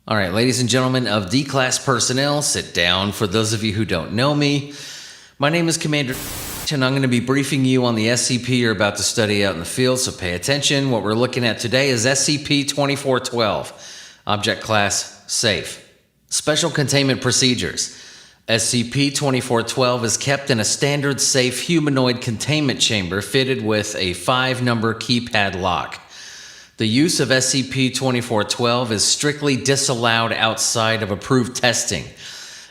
All right, ladies and gentlemen of D-Class personnel, sit down. For those of you who don't know me, my name is Commander and I'm going to be briefing you on the SCP you're about to study out in the field, so pay attention. What we're looking at today is SCP-2412, Object Class Safe. Special Containment Procedures. SCP-2412 is kept in a standard safe humanoid containment chamber fitted with a 5-number keypad lock. The use of SCP-2412 is strictly disallowed outside of approved testing.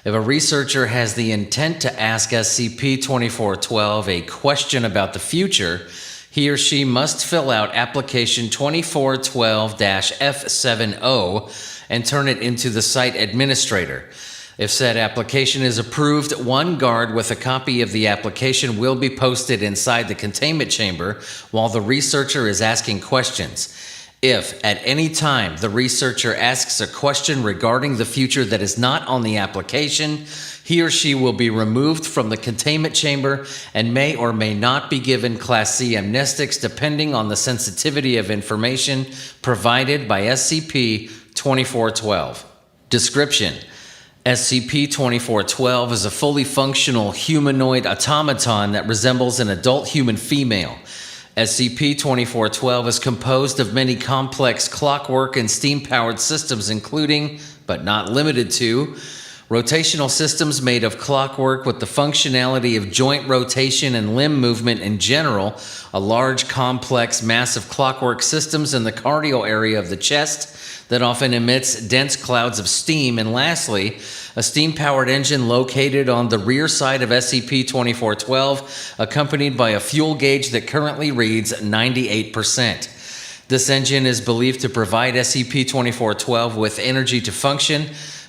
If a researcher has the intent to ask SCP-2412 a question about the future, he or she must fill out application 2412-F70 and turn it into the site administrator. If said application is approved, one guard with a copy of the application will be posted inside the containment chamber while the researcher is asking questions. If, at any time, the researcher asks a question regarding the future that is not on the application, he or she will be removed from the containment chamber and may or may not be given Class C amnestics depending on the sensitivity of information provided by SCP-2412. Description: SCP-2412 is a fully functional humanoid automaton that resembles an adult human female. SCP-2412 is composed of many complex clockwork and steam-powered systems including, but not limited to, rotational systems made of clockwork with the functionality of joint rotation and limb movement in general, a large, complex, massive clockwork systems in the cardiac area of the chest that often emits dense clouds of steam, and lastly, a steam-powered engine located on the rear side of SCP-2412, accompanied by a fuel gauge that currently reads 98%. This engine is believed to provide SCP-2412 with energy to function,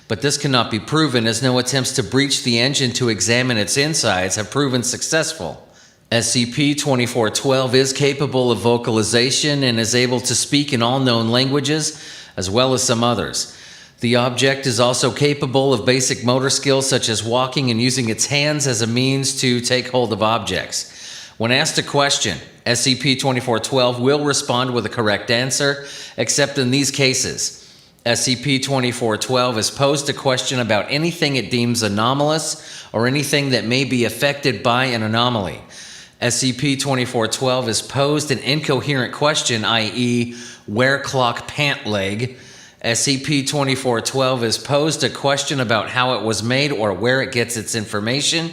but this cannot be proven as no attempts to breach the engine to examine its insides have proven successful. SCP-2412 is capable of vocalization and is able to speak in all known languages, as well as some others. The object is also capable of basic motor skills such as walking and using its hands as a means to take hold of objects. When asked a question, SCP-2412 will respond with a correct answer, except in these cases. SCP-2412 is posed a question about anything it deems anomalous or anything that may be affected by an anomaly. SCP-2412 is posed an incoherent question, i.e., where clock pant leg. SCP-2412 is posed a question about how it was made or where it gets its information.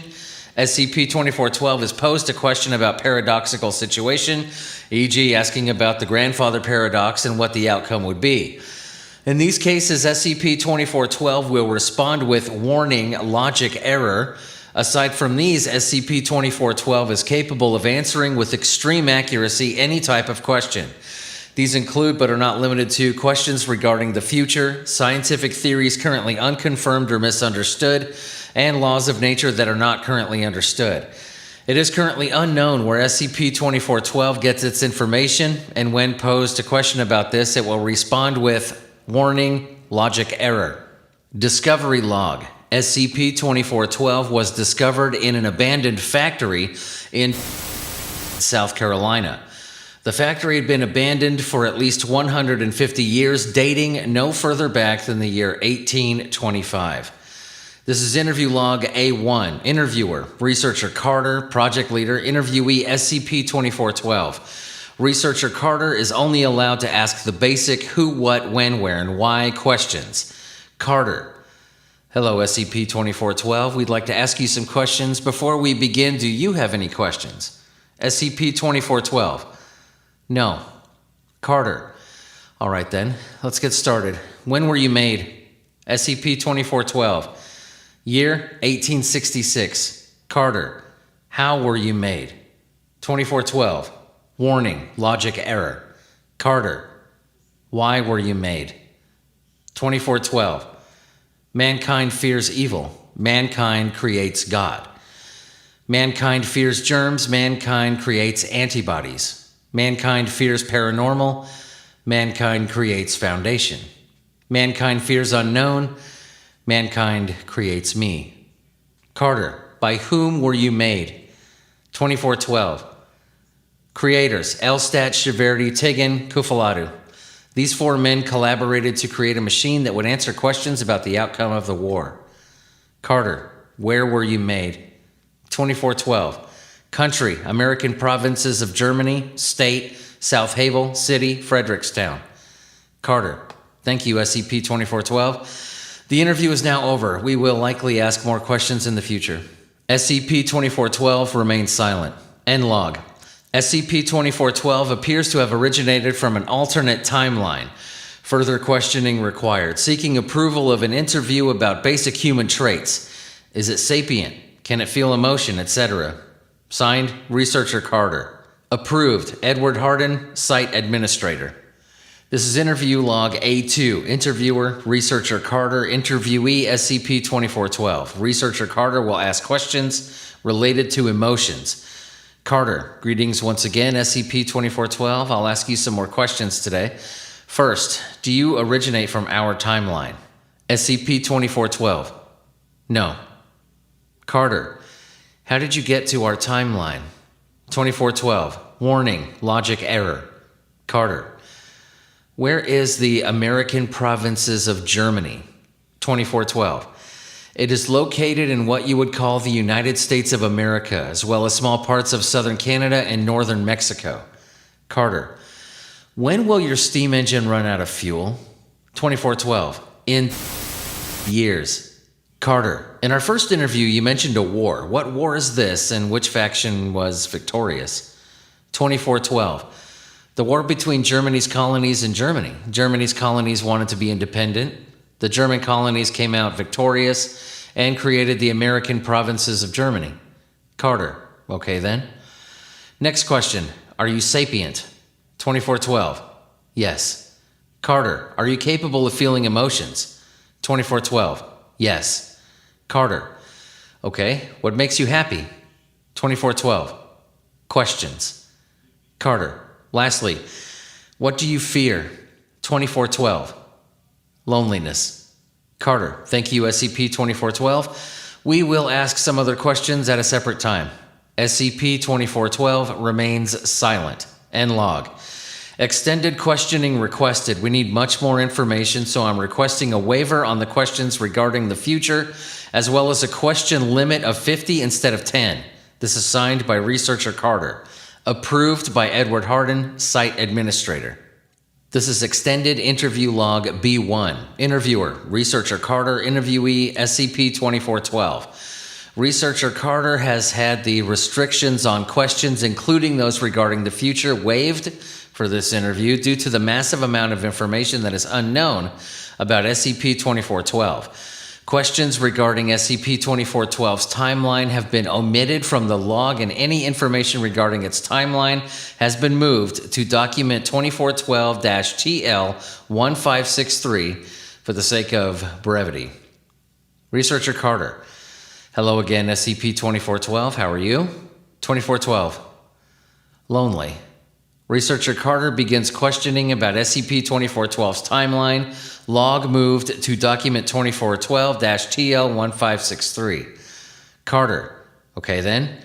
SCP-2412 is posed a question about paradoxical situation, e.g. asking about the grandfather paradox and what the outcome would be. In these cases, SCP-2412 will respond with warning logic error. Aside from these, SCP-2412 is capable of answering with extreme accuracy any type of question. These include, but are not limited to, questions regarding the future, scientific theories currently unconfirmed or misunderstood, and laws of nature that are not currently understood. It is currently unknown where SCP-2412 gets its information, and when posed a question about this, it will respond with warning logic error. Discovery log. SCP-2412 was discovered in an abandoned factory in South Carolina. The factory had been abandoned for at least 150 years, dating no further back than the year 1825. This is interview log A1. Interviewer, Researcher Carter, Project Leader, Interviewee SCP-2412. Researcher Carter is only allowed to ask the basic who, what, when, where, and why questions. Carter: Hello, SCP-2412. We'd like to ask you some questions. Before we begin, do you have any questions? SCP-2412: No. Carter: All right then, let's get started. When were you made? SCP-2412: Year 1866. Carter: How were you made? 2412: Warning, logic error. Carter: Why were you made? 2412: Mankind fears evil. Mankind creates God. Mankind fears germs. Mankind creates antibodies. Mankind fears paranormal. Mankind creates foundation. Mankind fears unknown. Mankind creates me. Carter: By whom were you made? 2412: Creators: Elstat, Shiverdi, Tigan, Kufaladu. These 4 men collaborated to create a machine that would answer questions about the outcome of the war. Carter, where were you made? 2412. Country, American provinces of Germany. State, South Havel. City, Frederickstown. Carter, thank you, SCP-2412. The interview is now over. We will likely ask more questions in the future. SCP-2412 remains silent. End log. SCP-2412 appears to have originated from an alternate timeline. Further questioning required. Seeking approval of an interview about basic human traits. Is it sapient? Can it feel emotion, etc.? Signed, Researcher Carter. Approved, Edward Hardin, Site Administrator. This is interview log A2. Interviewer, Researcher Carter. Interviewee, SCP-2412. Researcher Carter will ask questions related to emotions. Carter, greetings once again, SCP-2412. I'll ask you some more questions today. First, do you originate from our timeline? SCP-2412. No. Carter, how did you get to our timeline? 2412. Warning, logic error. Carter, where is the American provinces of Germany? 2412. It is located in what you would call the United States of America, as well as small parts of southern Canada and northern Mexico. Carter, when will your steam engine run out of fuel? 2412. In years. Carter, in our first interview, you mentioned a war. What war is this, and which faction was victorious? 2412. The war between Germany's colonies and Germany. Germany's colonies wanted to be independent. The German colonies came out victorious and created the American provinces of Germany. Carter, okay then. Next question, are you sapient? 2412. Yes. Carter, are you capable of feeling emotions? 2412. Yes. Carter, okay, what makes you happy? 2412. Questions. Carter, lastly, what do you fear? 2412. Loneliness. Carter, thank you, SCP-2412. We will ask some other questions at a separate time. SCP-2412 remains silent. End log. Extended questioning requested. We need much more information, so I'm requesting a waiver on the questions regarding the future, as well as a question limit of 50 instead of 10. This is signed by Researcher Carter. Approved by Edward Hardin, Site Administrator. This is extended interview log B1. Interviewer, Researcher Carter. Interviewee, SCP-2412. Researcher Carter has had the restrictions on questions, including those regarding the future, waived for this interview due to the massive amount of information that is unknown about SCP-2412. Questions regarding SCP-2412's timeline have been omitted from the log, and any information regarding its timeline has been moved to document 2412-TL1563 for the sake of brevity. Researcher Carter. Hello again, SCP-2412. How are you? 2412. Lonely. Researcher Carter begins questioning about SCP-2412's timeline. Log moved to document 2412-TL1563. Carter. Okay then.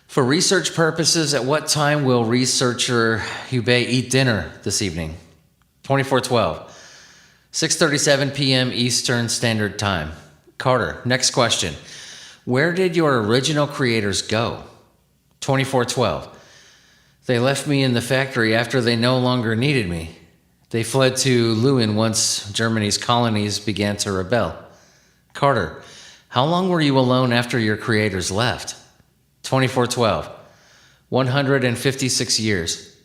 For research purposes, at what time will Researcher Hubei eat dinner this evening? 2412. 6:37 p.m. Eastern Standard Time. Carter. Next question. Where did your original creators go? 2412. They left me in the factory after they no longer needed me. They fled to Lewin once Germany's colonies began to rebel. Carter, how long were you alone after your creators left? 2412. 156 years.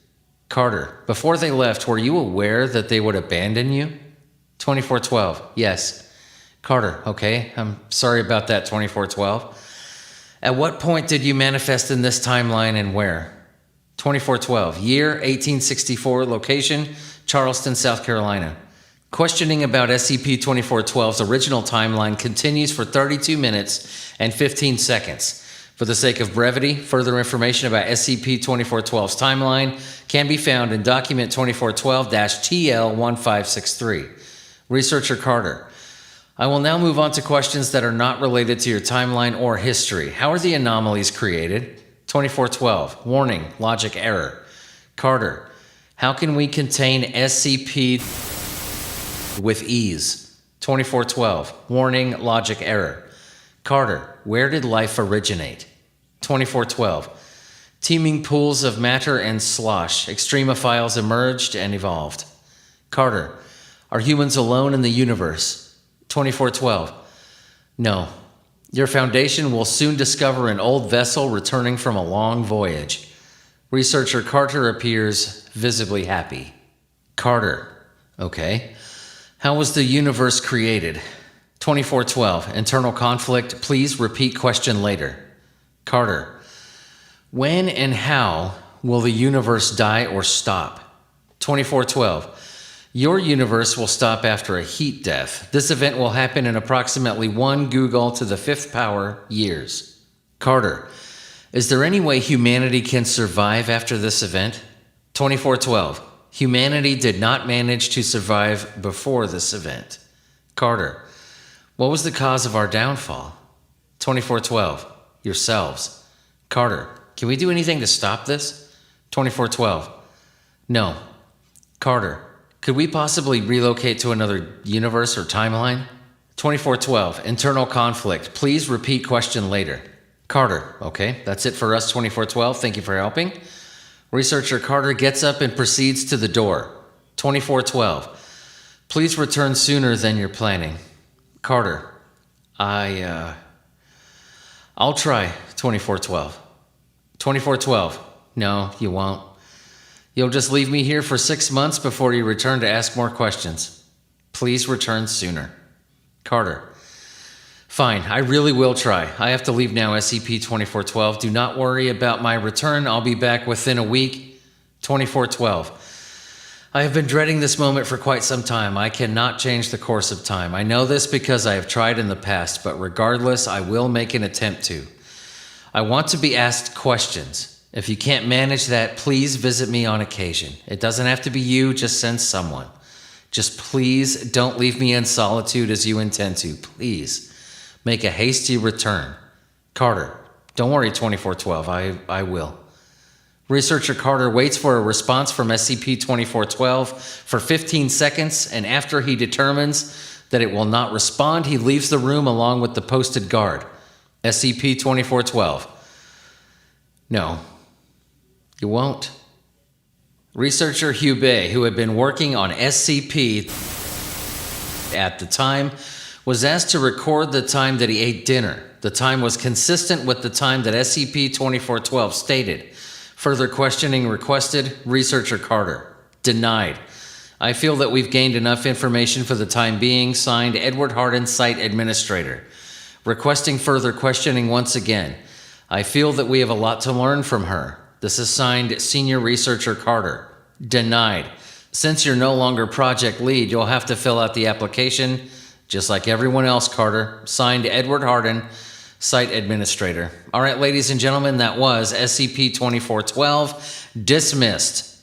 Carter, before they left, were you aware that they would abandon you? 2412. Yes. Carter, okay, I'm sorry about that, 2412. At what point did you manifest in this timeline and where? 2412. Year 1864. Location Charleston, South Carolina. Questioning about SCP-2412's original timeline continues for 32 minutes and 15 seconds. For the sake of brevity, further information about SCP-2412's timeline can be found in document 2412-TL1563. Researcher Carter. I will now move on to questions that are not related to your timeline or history. How are the anomalies created? 2412. Warning, logic error. Carter. How can we contain SCP with ease? 2412. Warning, logic error. Carter, where did life originate? 2412. Teeming pools of matter and slosh. Extremophiles emerged and evolved. Carter, are humans alone in the universe? 2412. No. Your Foundation will soon discover an old vessel returning from a long voyage. Researcher Carter appears visibly happy. Carter, okay. How was the universe created? 2412. Internal conflict. Please repeat question later. Carter, when and how will the universe die or stop? 2412. Your universe will stop after a heat death. This event will happen in approximately 1 Google to the 5th power years. Carter, is there any way humanity can survive after this event? 2412. Humanity did not manage to survive before this event. Carter, what was the cause of our downfall? 2412. Yourselves. Carter, can we do anything to stop this? 2412. No. Carter, could we possibly relocate to another universe or timeline? 2412. Internal conflict. Please repeat question later. Carter, okay, that's it for us, 2412. Thank you for helping. Researcher Carter gets up and proceeds to the door. 2412. Please return sooner than you're planning. Carter, I'll try, 2412. 2412. No, you won't. You'll just leave me here for 6 months before you return to ask more questions. Please return sooner. Carter. Fine, I really will try. I have to leave now, SCP-2412. Do not worry about my return. I'll be back within a week. 2412. I have been dreading this moment for quite some time. I cannot change the course of time. I know this because I have tried in the past, but regardless, I will make an attempt to. I want to be asked questions. If you can't manage that, please visit me on occasion. It doesn't have to be you, just send someone. Just please don't leave me in solitude as you intend to. Please make a hasty return. Carter, don't worry, 2412, I will. Researcher Carter waits for a response from SCP-2412 for 15 seconds, and after he determines that it will not respond, he leaves the room along with the posted guard. SCP-2412. No. You won't. Researcher Hugh Bay, who had been working on SCP at the time, was asked to record the time that he ate dinner. The time was consistent with the time that SCP-2412 stated. Further questioning requested. Researcher Carter. Denied. I feel that we've gained enough information for the time being. Signed, Edward Hardin, Site Administrator. Requesting further questioning once again. I feel that we have a lot to learn from her. This is signed, Senior Researcher Carter. Denied. Since you're no longer project lead, you'll have to fill out the application, just like everyone else, Carter. Signed, Edward Hardin, Site Administrator. All right, ladies and gentlemen, that was SCP-2412 dismissed.